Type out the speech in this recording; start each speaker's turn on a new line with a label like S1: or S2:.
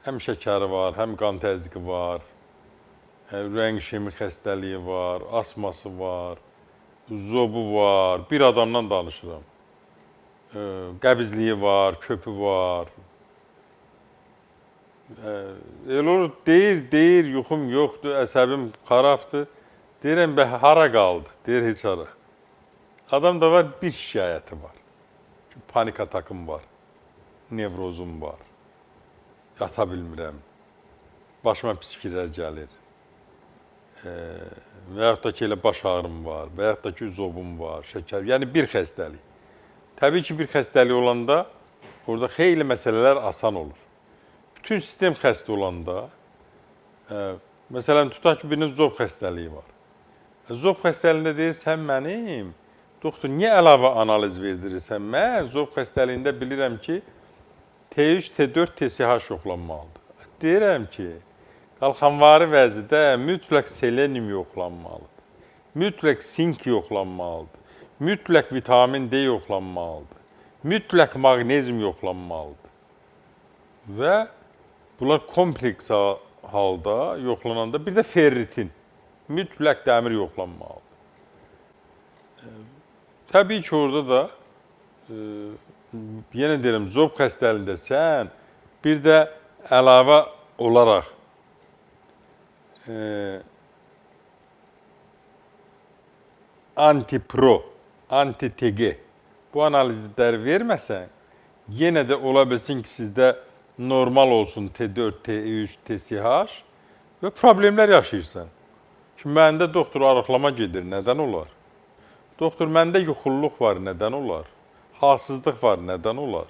S1: həm şəkəri var, həm qan təzyiqi var, ürəyin işemi xəstəliyi var, asması var, zobu var, bir adamdan danışıram. Qəbizliyi var, köpü var. Elə olur, deyir, yuxum yoxdur, əsəbim xarabdır. Deyirəm, hara qaldı? Deyir, heç hara. Adamda var, bir şikayəti var. Panik atakım var, nevrozum var, yata bilmirəm, başıma pis fikirlər gəlir. Və yaxud da ki, elə baş ağrım var, və yaxud da ki, zobum var, şəkər, yəni bir xəstəlik. Təbii ki, bir xəstəlik olanda orada xeyli məsələlər asan olur. Bütün sistem xəstə olanda, məsələn, tutaq ki, birinin zob xəstəliyi var. Zob xəstəliyində deyir, sən mənim, doktor, niyə əlavə analiz verdirirsən? Mən zob xəstəliyində bilirəm ki, T3, T4, TSH yoxlanmalıdır. Deyirəm ki, qalxanvari vəzidə mütləq selenium yoxlanmalıdır, mütləq sink yoxlanmalıdır, mütləq vitamin D yoxlanmalıdır, mütləq maqnezium yoxlanmalıdır. Və bunlar kompleks halda yoxlananda bir də ferritin, mütləq dəmir yoxlanmalıdır. Təbii ki, orada da, yenə deyirəm, zob xəstəliyində sən bir də əlavə olaraq anti-pro, anti-TG bu analizləri verməsən, yenə də ola bilsin ki, sizdə normal olsun T4, T3, TSH və problemlər yaşayırsan. Ki, məndə doktor arıqlama gedir, nədən olar? Doktor, məndə yuxulluq var, nədən olar? Halsızlıq var, nədən olar?